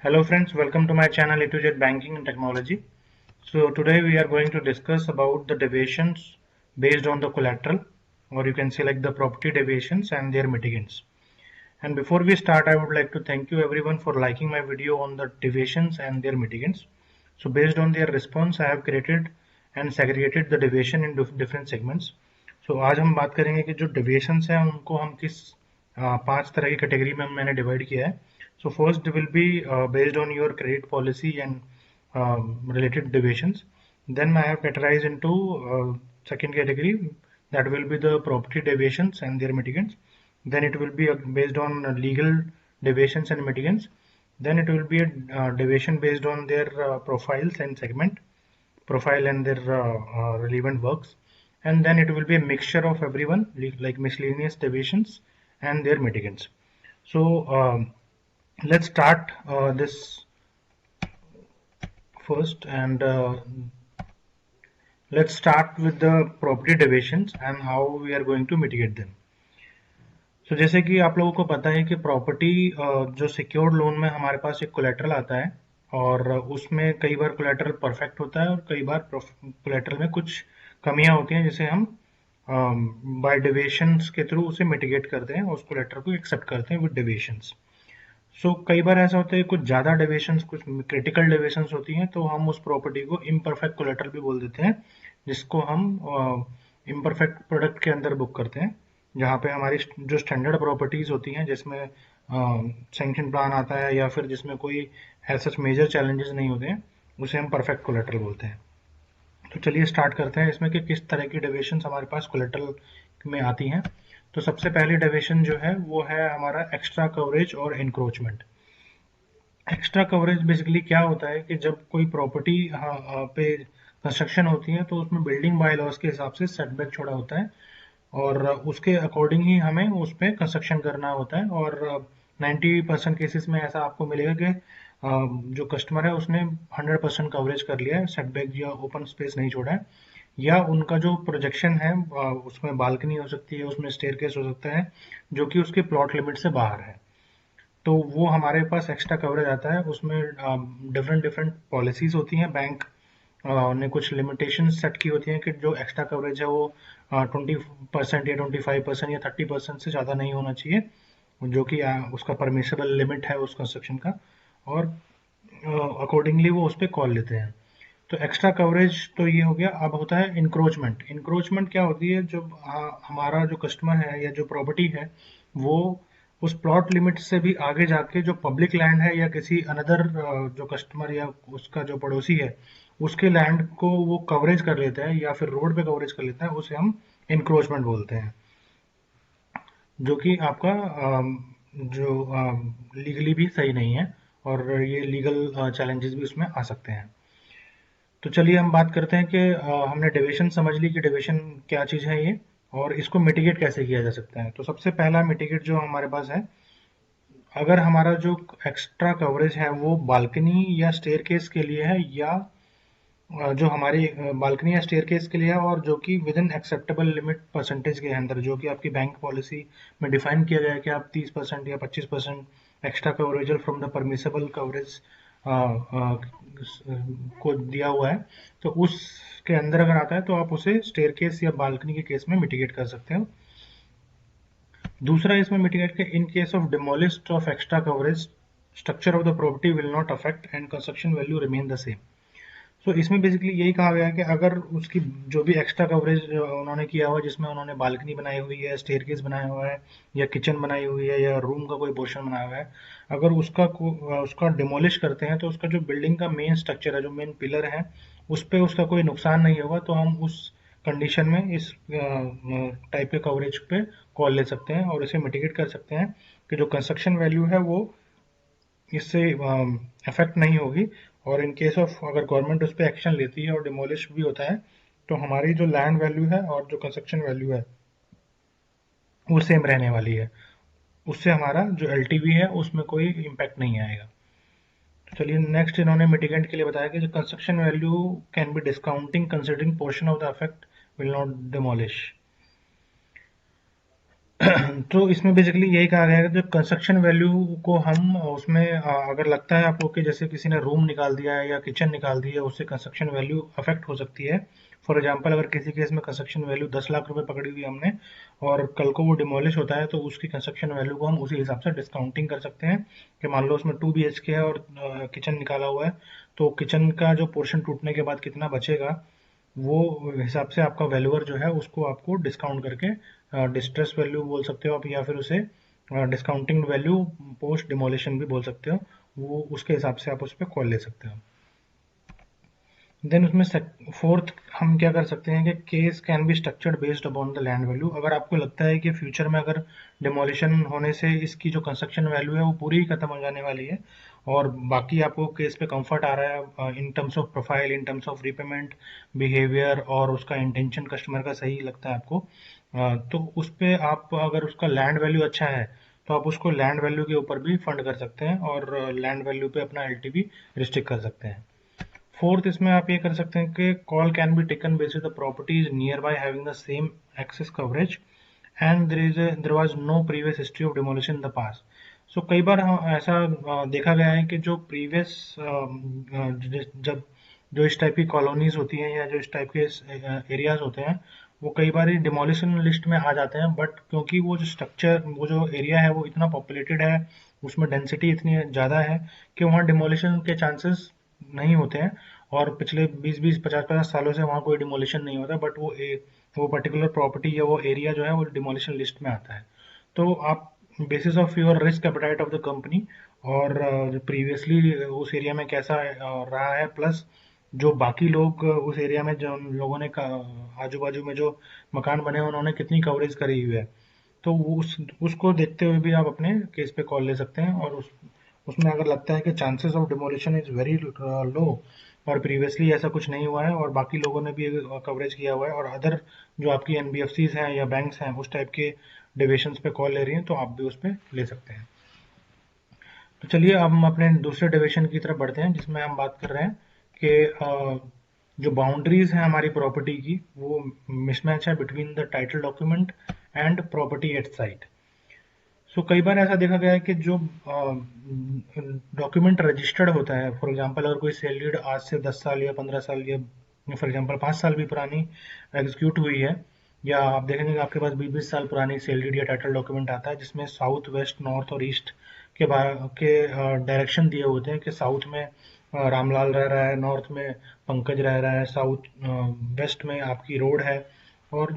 Hello friends, welcome to my channel A to Z Banking and Technology. So today we are going to discuss about the deviations based on the collateral, or you can say like the property deviations and their mitigants. And before we start, I would like to thank you everyone for liking my video on the deviations and their mitigants. So based on their response, I have created and segregated the deviation in different segments. So आज हम बात करेंगे कि जो deviations हैं उनको हम किस 5 तरह की कैटेगरी में मैंने डिवाइड किया है. So first will be based on your credit policy and related deviations. Then I have categorized into second category, that will be the property deviations and their mitigants. Then it will be based on legal deviations and mitigants. Then it will be a deviation based on their profiles and segment profile and their relevant works. And then it will be a mixture of everyone, like miscellaneous deviations and their mitigants. So let's start this first, and let's start with the property deviations and how we are going to mitigate them. So जैसे कि आप लोगों को पता है कि property जो secured loan में हमारे पास एक कोलेटरल आता है, और उसमें कई बार कोलेटरल परफेक्ट होता है और कई बार कोलेटरल में कुछ कमियां होती हैं, जिसे हम बाय डेविएशंस के थ्रू उसे मिटिगेट करते हैं, उस कोलेटरल को एक्सेप्ट करते हैं विद डेविएशंस. सो कई बार ऐसा होता है कुछ ज़्यादा डेविएशंस, कुछ क्रिटिकल डेविएशंस होती हैं, तो हम उस प्रॉपर्टी को इम्परफेक्ट कोलेटरल भी बोल देते हैं, जिसको हम इम्परफेक्ट प्रोडक्ट के अंदर बुक करते हैं, जहाँ पे हमारी जो स्टैंडर्ड प्रॉपर्टीज होती हैं जिसमें सैंक्शन प्लान आता है या फिर जिसमें कोई ऐसे मेजर चैलेंजेस नहीं होते हैं, उसे हम परफेक्ट कोलेटरल बोलते हैं. तो चलिए स्टार्ट करते हैं इसमें कि किस तरह की डेविएशंस हमारे पास कोलेटरल में आती हैं. तो सबसे पहली डेविएशन जो है वो है हमारा एक्स्ट्रा कवरेज और इंक्रोचमेंट. एक्स्ट्रा कवरेज बेसिकली क्या होता है कि जब कोई प्रॉपर्टी पे कंस्ट्रक्शन होती है तो उसमें बिल्डिंग बाय लॉज के हिसाब से सेटबैक छोड़ा होता है, और उसके अकॉर्डिंग ही हमें उस पर कंस्ट्रक्शन करना होता है. और 90% केसेस में ऐसा आपको मिलेगा कि जो कस्टमर है उसने 100% कवरेज कर लिया है, सेटबैक या ओपन स्पेस नहीं छोड़ा है, या उनका जो प्रोजेक्शन है उसमें बालकनी हो सकती है, उसमें स्टेयरकेस हो सकता है जो कि उसके प्लॉट लिमिट से बाहर है. तो वो हमारे पास एक्स्ट्रा कवरेज आता है. उसमें डिफरेंट डिफरेंट पॉलिसीज होती हैं. बैंक ने कुछ लिमिटेशन सेट की होती हैं कि जो एक्स्ट्रा कवरेज है वो 20% या 25% या 30% से ज़्यादा नहीं होना चाहिए, जो कि उसका परमिसेबल लिमिट है उस कंस्ट्रक्शन का, और अकॉर्डिंगली वो उस पर कॉल लेते हैं. तो एक्स्ट्रा कवरेज तो ये हो गया. अब होता है इंक्रोचमेंट. इंक्रोचमेंट क्या होती है, जब हमारा जो कस्टमर है या जो प्रॉपर्टी है वो उस प्लॉट लिमिट से भी आगे जाके जो पब्लिक लैंड है या किसी अनदर जो कस्टमर या उसका जो पड़ोसी है उसके लैंड को वो कवरेज कर लेता है या फिर रोड पे कवरेज कर लेता है, उसे हम इंक्रोचमेंट बोलते हैं, जो कि आपका जो लीगली भी सही नहीं है, और ये लीगल चैलेंजेस भी उसमें आ सकते हैं. तो चलिए हम बात करते हैं कि हमने डेविएशन समझ ली कि डेविएशन क्या चीज़ है ये, और इसको मिटिगेट कैसे किया जा सकता है. तो सबसे पहला मिटिगेट जो हमारे पास है, अगर हमारा जो एक्स्ट्रा कवरेज है वो बालकनी या स्टेयरकेस के लिए है, या जो हमारी बालकनी या स्टेयरकेस के लिए है, और जो कि with in acceptable limit percentage के अंदर, जो कि आपकी बैंक पॉलिसी में डिफाइन किया गया है कि आप 30% या 25% extra coverage from the permissible coverage को दिया हुआ है, तो उसके अंदर अगर आता है तो आप उसे स्टेयरकेस या बालकनी के केस में मिटिगेट कर सकते हो. दूसरा इसमें मिटिगेट के in case of demolished of extra coverage, structure of the property will not affect and construction value remain the same. So इसमें बेसिकली यही कहा गया है कि अगर उसकी जो भी एक्स्ट्रा कवरेज उन्होंने किया हुआ है, जिसमें उन्होंने बालकनी बनाई हुई है, स्टेयरकेस बनाया हुआ है, या किचन बनाई हुई है, या रूम का कोई पोर्शन बनाया हुआ है, अगर उसका डिमोलिश करते हैं तो उसका जो बिल्डिंग का मेन स्ट्रक्चर है, जो मेन पिलर है, उस पर उसका कोई नुकसान नहीं होगा, तो हम उस कंडीशन में इस टाइप के कवरेज पे कॉल ले सकते हैं और इसे मिटिगेट कर सकते हैं कि जो कंस्ट्रक्शन वैल्यू है वो इससे अफेक्ट नहीं होगी. और इन केस ऑफ अगर गवर्नमेंट उस पर एक्शन लेती है और डिमोलिश भी होता है, तो हमारी जो लैंड वैल्यू है और जो कंस्ट्रक्शन वैल्यू है वो सेम रहने वाली है. उससे हमारा जो एलटीवी है उसमें कोई इम्पैक्ट नहीं आएगा. तो चलिए नेक्स्ट इन्होंने मिटिगेंट के लिए बताया कि जो construction value can be discounting considering portion of the affect will not demolish. तो इसमें बेसिकली यही कहा गया है कि जो कंस्ट्रक्शन वैल्यू को हम उसमें अगर लगता है आपको कि जैसे किसी ने रूम निकाल दिया है या किचन निकाल दी है, उससे कंस्ट्रक्शन वैल्यू अफेक्ट हो सकती है। फॉर एग्जांपल अगर किसी केस में कंस्ट्रक्शन वैल्यू 10 लाख रुपए पकड़ी हुई हमने और कल को वो डिमोलिश होता है, तो उसकी कंस्ट्रक्शन वैल्यू को हम उसी हिसाब से डिस्काउंटिंग कर सकते हैं कि मान लो उसमें 2 BHK है और किचन निकाला हुआ है, तो किचन का जो पोर्शन टूटने के बाद कितना बचेगा, वो हिसाब से आपका वैल्यूअर जो है उसको आपको डिस्काउंट करके डिस्ट्रेस वैल्यू बोल सकते हो आप, या फिर उसे डिस्काउंटिंग वैल्यू पोस्ट डिमोलिशन भी बोल सकते हो। वो उसके हिसाब से आप उस पर कॉल ले सकते हो। देन उसमें फोर्थ हम क्या कर सकते हैं कि case can be structured based upon the land value. अगर आपको लगता है कि फ्यूचर में अगर डिमोलिशन होने से इसकी जो कंस्ट्रक्शन वैल्यू है वो पूरी ही खत्म हो जाने वाली है और बाकी आपको केस पे कंफर्ट आ रहा है in terms of profile, in terms of repayment behaviour और उसका इंटेंशन कस्टमर का सही लगता है आपको, तो उस पे आप अगर उसका लैंड वैल्यू अच्छा है तो आप उसको लैंड वैल्यू के ऊपर भी फंड कर सकते हैं और लैंड वैल्यू पे अपना एलटीवी रिस्ट्रिक्ट कर सकते हैं। फोर्थ इसमें आप ये कर सकते हैं कि call can be taken basis the property is near by having the same access coverage and there was no previous history of demolition in the past. So कई बार ऐसा देखा गया है कि जो प्रीवियस जब जो इस टाइप की कॉलोनीज होती हैं या जो इस टाइप के एरियाज होते हैं, वो कई बार डिमोलिशन लिस्ट में आ जाते हैं, बट क्योंकि वो जो स्ट्रक्चर, वो जो एरिया है वो इतना पॉपुलेटेड है, उसमें डेंसिटी इतनी ज़्यादा है कि वहाँ डिमोलिशन के चांसेस नहीं होते हैं और पिछले 20-20 50-50 सालों से वहाँ कोई डिमोलिशन नहीं होता, बट वो पर्टिकुलर प्रॉपर्टी या वो एरिया जो है वो डिमोलिशन लिस्ट में आता है। तो आप basis of your risk appetite of the company और प्रीवियसली उस एरिया में कैसा रहा है, प्लस जो बाकी लोग उस एरिया में जो लोगों ने आजू बाजू में जो मकान बने हैं उन्होंने कितनी कवरेज करी हुई है, तो उसको देखते हुए भी आप अपने केस पे कॉल ले सकते हैं। और उसमें अगर लगता है कि chances of demolition is very low और प्रीवियसली ऐसा कुछ नहीं हुआ है और बाकी लोगों ने भी कवरेज किया हुआ है और अदर जो आपकी एनबीएफसीज हैं या बैंक्स हैं उस टाइप के डिविशंस पे कॉल ले रही हैं, तो आप भी उस पर ले सकते हैं। तो चलिए अब हम अपने दूसरे डिविजन की तरफ बढ़ते हैं जिसमें हम बात कर रहे हैं कि जो बाउंड्रीज हैं हमारी प्रॉपर्टी की वो मिसमैच है between the title document and property at site. So कई बार ऐसा देखा गया है कि जो डॉक्यूमेंट रजिस्टर्ड होता है, फॉर एग्जांपल अगर कोई सेल डीड आज से 10 साल या 15 साल या फॉर एग्जांपल 5 साल भी पुरानी एग्जीक्यूट हुई है, या आप देखेंगे कि आपके पास 20-20 साल पुरानी सेल डीड या टाइटल डॉक्यूमेंट आता है जिसमें साउथ, वेस्ट, नॉर्थ और ईस्ट के डायरेक्शन दिए होते हैं कि साउथ में रामलाल रह रहा है, नॉर्थ में पंकज रह रहा है, साउथ वेस्ट में आपकी रोड है और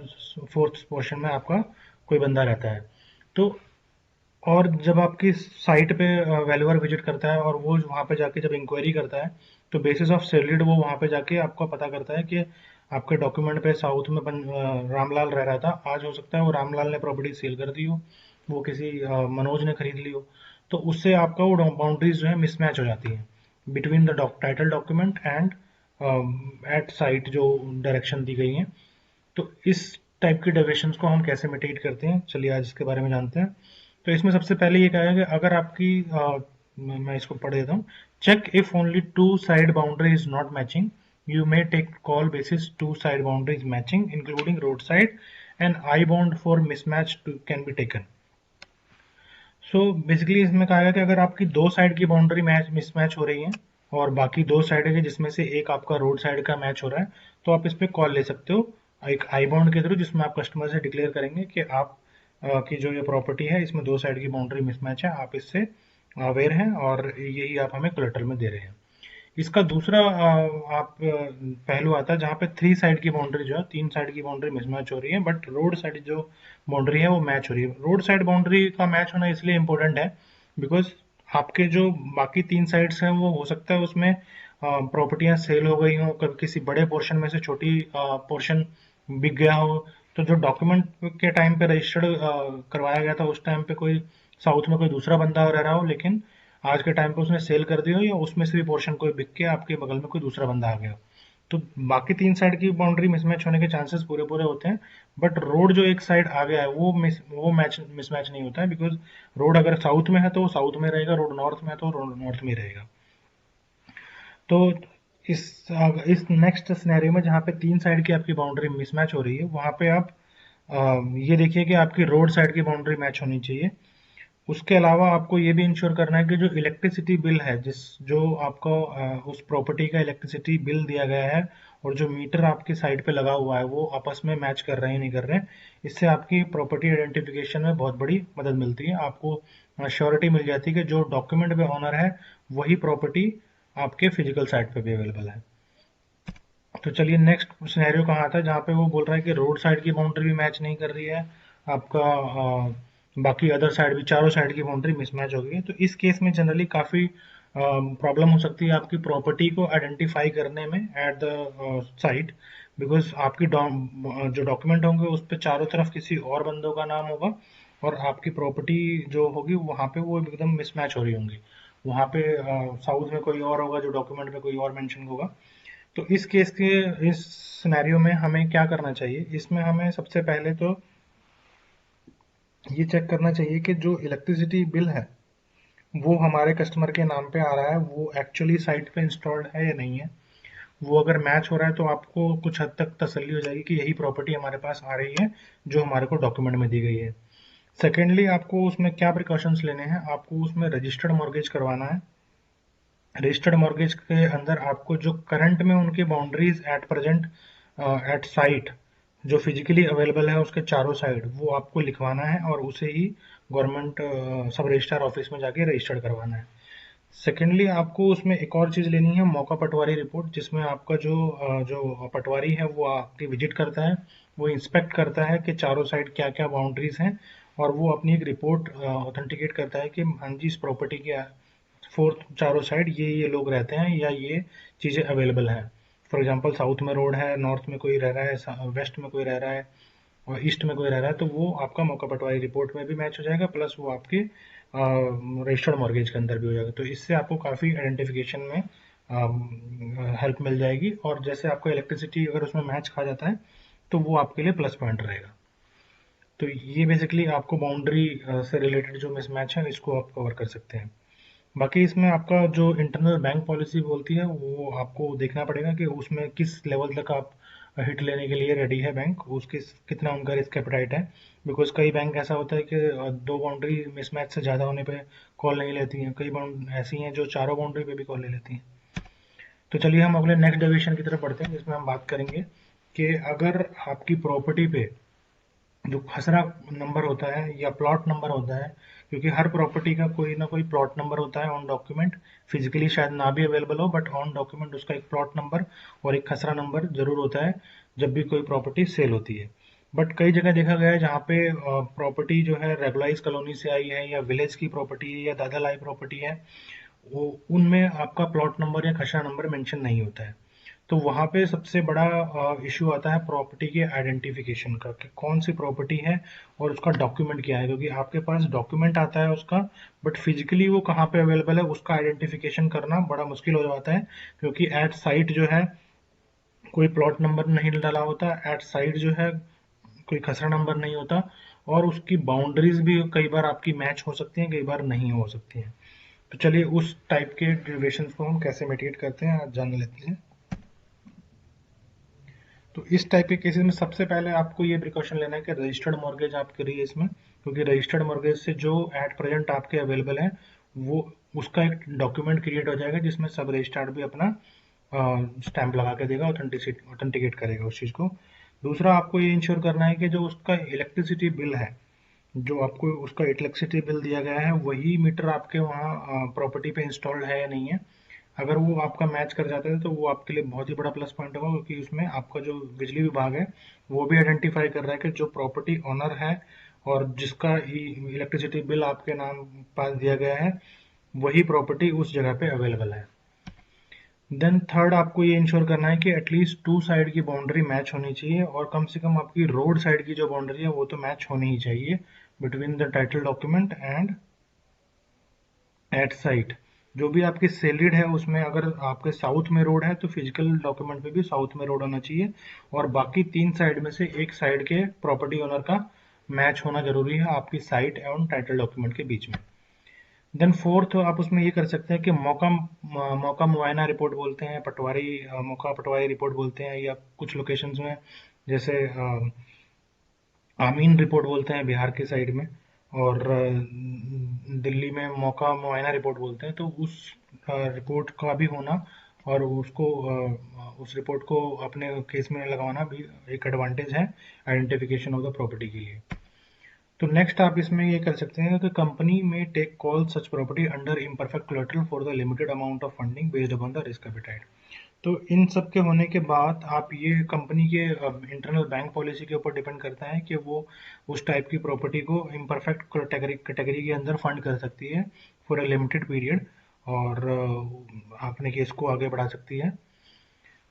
फोर्थ पोर्शन में आपका कोई बंदा रहता है। तो और जब आपकी साइट पे वैल्यूअर विजिट करता है और वो वहाँ पे जाके जब इंक्वायरी करता है, तो बेसिस ऑफ सैलरीड वो वहाँ पे जाके आपको पता करता है कि आपके डॉक्यूमेंट पे साउथ में रामलाल रह रहा था, आज हो सकता है वो रामलाल ने प्रॉपर्टी सेल कर दी हो, वो किसी मनोज ने खरीद ली हो, तो उससे आपका वो बाउंड्रीज जो है मिसमैच हो जाती है between the title document and at site जो डायरेक्शन दी गई है। तो इस टाइप की डेविएशंस को हम कैसे मिटिगेट करते हैं, चलिए आज इसके बारे में जानते हैं। तो इसमें सबसे पहले ये कहा है कि अगर आपकी मैं इसको पढ़ देता हूँ। Check if only two side boundary is not matching, you may take call basis two side boundary is matching including road side and I bound for mismatch can be taken. So basically इसमें कहा गया कि अगर आपकी दो side की boundary match mismatch हो रही है और बाकी दो साइड है जिसमें से एक आपका रोड साइड का मैच हो रहा है, तो आप इस पे कॉल ले सकते हो एक आई बाउंड के थ्रू, जिसमें आप कस्टमर से डिक्लेयर करेंगे कि आप की जो ये प्रॉपर्टी है इसमें दो साइड की बाउंड्री मिसमैच है, आप इससे अवेयर हैं और यही आप हमें कोलेटरल में दे रहे हैं। इसका दूसरा पहलू आता है जहाँ पे थ्री साइड की बाउंड्री जो है, तीन साइड की बाउंड्री मिसमैच हो रही है बट रोड साइड जो बाउंड्री है वो मैच हो रही है। रोड साइड बाउंड्री का मैच होना इसलिए इम्पोर्टेंट है बिकॉज आपके जो बाकी तीन साइड्स हैं वो हो सकता है उसमें प्रॉपर्टियां सेल हो गई हो, कभी किसी बड़े पोर्शन में से छोटी पोर्शन बिक गया हो, तो जो डॉक्यूमेंट के टाइम पे रजिस्टर्ड करवाया गया था उस टाइम पे कोई साउथ में कोई दूसरा बंदा रह रहा हो, लेकिन आज के टाइम पे उसने सेल कर दी हो या उसमें से भी पोर्शन कोई बिक के आपके बगल में कोई दूसरा बंदा आ गया, तो बाकी तीन साइड की बाउंड्री मिसमैच होने के चांसेस पूरे पूरे होते हैं। बट रोड जो एक साइड आ गया है वो मिसमैच नहीं होता है बिकॉज रोड अगर साउथ में है तो वो साउथ में रहेगा, रोड नॉर्थ में है तो रोड नॉर्थ में रहेगा। तो इस नेक्स्ट सिनेरियो में जहाँ पे तीन साइड की आपकी बाउंड्री मिसमैच हो रही है वहाँ पे आप ये देखिए कि आपकी रोड साइड की बाउंड्री मैच होनी चाहिए। उसके अलावा आपको ये भी इंश्योर करना है कि जो इलेक्ट्रिसिटी बिल है, जिस जो आपको उस प्रॉपर्टी का इलेक्ट्रिसिटी बिल दिया गया है और जो मीटर आपके साइड पे लगा हुआ है वो आपस में मैच कर रहे हैं नहीं कर रहे हैं। इससे आपकी प्रॉपर्टी आइडेंटिफिकेशन में बहुत बड़ी मदद मिलती है। आपको श्योरिटी मिल जाती है कि जो डॉक्यूमेंट पे ऑनर है वही प्रॉपर्टी आपके फिजिकल साइड पे भी अवेलेबल है। तो चलिए नेक्स्ट सिनेरियो कहाँ आता है जहाँ पे वो बोल रहा है कि रोड साइड की बाउंड्री भी मैच नहीं कर रही है आपका, बाकी अदर साइड भी, चारों साइड की बाउंड्री मिसमैच हो गई है। तो इस केस में जनरली काफ़ी प्रॉब्लम हो सकती है आपकी प्रॉपर्टी को आइडेंटिफाई करने में एट द साइट, बिकॉज आपकी जो डॉक्यूमेंट होंगे उस पर चारों तरफ किसी और बंदों का नाम होगा और आपकी प्रॉपर्टी जो होगी वहाँ पे वो एकदम मिसमैच हो रही होंगी। वहाँ पे साउथ में कोई और होगा जो डॉक्यूमेंट में कोई और मेंशन होगा। तो इस केस के इस सिनेरियो में हमें क्या करना चाहिए, इसमें हमें सबसे पहले तो ये चेक करना चाहिए कि जो इलेक्ट्रिसिटी बिल है वो हमारे कस्टमर के नाम पे आ रहा है, वो एक्चुअली साइट पे इंस्टॉल्ड है या नहीं है। वो अगर मैच हो रहा है तो आपको कुछ हद तक तसल्ली हो जाएगी कि यही प्रॉपर्टी हमारे पास आ रही है जो हमारे को डॉक्यूमेंट में दी गई है। सेकेंडली, आपको उसमें क्या प्रिकॉशंस लेने हैं, आपको उसमें रजिस्टर्ड मॉर्गेज करवाना है। रजिस्टर्ड मॉर्गेज के अंदर आपको जो करंट में उनकी boundaries at present at site जो फिजिकली अवेलेबल है उसके चारों साइड वो आपको लिखवाना है और उसे ही गवर्नमेंट सब रजिस्ट्रार ऑफिस में जाके रजिस्टर्ड करवाना है। सेकेंडली, आपको उसमें एक और चीज़ लेनी है, मौका पटवारी रिपोर्ट, जिसमें आपका जो पटवारी है वो आपकी विजिट करता है, वो इंस्पेक्ट करता है कि चारों साइड क्या क्या बाउंड्रीज हैं और वो अपनी एक रिपोर्ट ऑथेंटिकेट करता है कि हाँ जी इस प्रॉपर्टी के फोर्थ चारों साइड ये लोग रहते हैं या ये चीज़ें अवेलेबल हैं। फॉर एग्जांपल साउथ में रोड है, नॉर्थ में कोई रह रहा है, वेस्ट में कोई रह रहा है और ईस्ट में कोई रह रहा है, तो वो आपका मौका पटवारी रिपोर्ट में भी मैच हो जाएगा प्लस वो आपके रजिस्टर्ड मॉर्गेज के अंदर भी हो जाएगा। तो इससे आपको काफ़ी आइडेंटिफिकेशन में हेल्प मिल जाएगी और जैसे आपको इलेक्ट्रिसिटी अगर उसमें मैच खा जाता है तो वो आपके लिए प्लस पॉइंट रहेगा। तो ये बेसिकली आपको बाउंड्री से रिलेटेड जो मिसमैच है इसको आप कवर कर सकते हैं। बाकी इसमें आपका जो इंटरनल बैंक पॉलिसी बोलती है वो आपको देखना पड़ेगा कि उसमें किस लेवल तक आप हिट लेने के लिए रेडी है बैंक, उसके कितना उनका रिस्क एपेटाइट है। बिकॉज कई बैंक ऐसा होता है कि दो बाउंड्री मिसमैच से ज़्यादा होने पे कॉल नहीं लेती हैं, कई बाउंड ऐसी हैं जो चारों बाउंड्री पे भी कॉल ले लेती हैं। तो चलिए हम अगले नेक्स्ट डेविएशन की तरफ बढ़ते हैं जिसमें हम बात करेंगे कि अगर आपकी प्रॉपर्टी पे जो खसरा नंबर होता है या प्लॉट नंबर होता है, क्योंकि हर प्रॉपर्टी का कोई ना कोई प्लॉट नंबर होता है ऑन डॉक्यूमेंट, फिजिकली शायद ना भी अवेलेबल हो बट ऑन डॉक्यूमेंट उसका एक प्लॉट नंबर और एक खसरा नंबर जरूर होता है जब भी कोई प्रॉपर्टी सेल होती है। बट कई जगह देखा गया है जहाँ पे प्रॉपर्टी जो है रेगुलाइज कॉलोनी से आई है या विलेज की प्रॉपर्टी है या दादा लाई प्रॉपर्टी है, वो उनमें आपका प्लॉट नंबर या खसरा नंबर मेंशन नहीं होता है। तो वहाँ पे सबसे बड़ा इशू आता है प्रॉपर्टी के आइडेंटिफिकेशन का कि कौन सी प्रॉपर्टी है और उसका डॉक्यूमेंट क्या है, क्योंकि आपके पास डॉक्यूमेंट आता है उसका बट फिजिकली वो कहाँ पे अवेलेबल है उसका आइडेंटिफिकेशन करना बड़ा मुश्किल हो जाता है, क्योंकि एट साइट जो है कोई प्लॉट नंबर नहीं डाला होता, एट साइट जो है कोई खसरा नंबर नहीं होता और उसकी बाउंड्रीज भी कई बार आपकी मैच हो सकती हैं कई बार नहीं हो सकती हैं। तो चलिए उस टाइप के डेरिवेशंस को हम कैसे मिटिगेट करते हैं आज जान लेते हैं। तो इस टाइप के केसेस में सबसे पहले आपको ये प्रिकॉशन लेना है कि रजिस्टर्ड मॉर्गेज आप करिए इसमें, क्योंकि रजिस्टर्ड मॉर्गेज से जो एट प्रेजेंट आपके अवेलेबल है वो उसका एक डॉक्यूमेंट क्रिएट हो जाएगा जिसमें सब रजिस्ट्रार भी अपना स्टैंप लगा के देगा, ऑथेंटिकेट करेगा उस चीज़ को। दूसरा, आपको ये इंश्योर करना है कि जो उसका इलेक्ट्रिसिटी बिल है, जो आपको उसका इलेक्ट्रिसिटी बिल दिया गया है वही मीटर आपके वहाँ प्रॉपर्टी पे इंस्टॉल्ड है या नहीं है। अगर वो आपका मैच कर जाता है तो वो आपके लिए बहुत ही बड़ा प्लस पॉइंट होगा, क्योंकि उसमें आपका जो बिजली विभाग है वो भी आइडेंटिफाई कर रहा है कि जो प्रॉपर्टी ओनर है और जिसका इलेक्ट्रिसिटी बिल आपके नाम पास दिया गया है वही प्रॉपर्टी उस जगह पे अवेलेबल है। देन थर्ड, आपको ये इंश्योर करना है कि एटलीस्ट टू साइड की बाउंड्री मैच होनी चाहिए और कम से कम आपकी रोड साइड की जो बाउंड्री है वो तो मैच होनी ही चाहिए between the title document and at site. जो भी आपकी सेलिड है उसमें अगर आपके साउथ में रोड है तो फिजिकल डॉक्यूमेंट पे भी साउथ में रोड होना चाहिए और बाकी तीन साइड में से एक साइड के प्रॉपर्टी ओनर का मैच होना जरूरी है आपकी साइट एवं टाइटल डॉक्यूमेंट के बीच में। देन फोर्थ, आप उसमें ये कर सकते हैं कि मौका मौका मुआयना रिपोर्ट बोलते हैं, पटवारी मौका पटवारी रिपोर्ट बोलते हैं, या कुछ लोकेशंस में जैसे आमीन रिपोर्ट बोलते हैं बिहार के साइड में, और दिल्ली में मौका मुआयना रिपोर्ट बोलते हैं। तो उस रिपोर्ट का भी होना और उसको उस रिपोर्ट को अपने केस में लगवाना भी एक एडवांटेज है आइडेंटिफिकेशन ऑफ द प्रॉपर्टी के लिए। तो नेक्स्ट आप इसमें ये कर सकते हैं कि कंपनी में take call such property under imperfect collateral for the limited amount of funding based upon the risk appetite. तो इन सब के होने के बाद आप ये कंपनी के इंटरनल बैंक पॉलिसी के ऊपर डिपेंड करता है कि वो उस टाइप की प्रॉपर्टी को इम्परफेक्ट कैटेगरी के अंदर फंड कर सकती है फॉर अ लिमिटेड पीरियड, और अपने केस को आगे बढ़ा सकती है।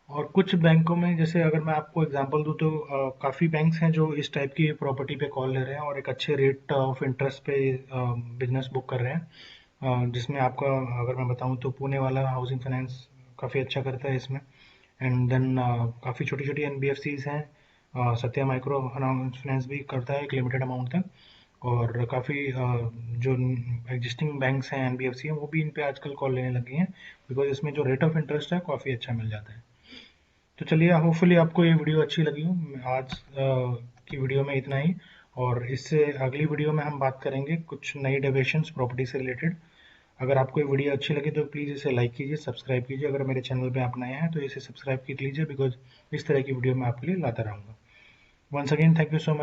और कुछ बैंकों में, जैसे अगर मैं आपको एग्जांपल दूं तो काफ़ी बैंक्स हैं जो इस टाइप की प्रॉपर्टी पे कॉल ले रहे हैं और एक अच्छे रेट ऑफ इंटरेस्ट पे बिजनेस बुक कर रहे हैं। जिसमें आपका, अगर मैं बताऊं तो पुणे वाला हाउसिंग फाइनेंस काफ़ी अच्छा करता है इसमें। एंड देन काफ़ी छोटी छोटी एनबीएफसीज हैं, सत्या माइक्रो फाइनेंस भी करता है एक लिमिटेड अमाउंट तक, और काफ़ी जो एग्जिस्टिंग बैंक्स हैं एनबीएफसी हैं वो भी इन पे आजकल कॉल लेने लगी हैं, बिकॉज इसमें जो रेट ऑफ इंटरेस्ट है काफ़ी अच्छा मिल जाता है। तो चलिए, होपफुली आपको ये वीडियो अच्छी लगी हो। आज की वीडियो में इतना ही, और इससे अगली वीडियो में हम बात करेंगे कुछ नई डेविएशंस प्रॉपर्टी से रिलेटेड। अगर आपको ये वीडियो अच्छी लगी तो प्लीज़ इसे लाइक कीजिए, सब्सक्राइब कीजिए। अगर मेरे चैनल पे आप नए हैं तो इसे सब्सक्राइब कर लीजिए, बिकॉज इस तरह की वीडियो मैं आपके लिए लाता रहूँगा। Once again thank you so much.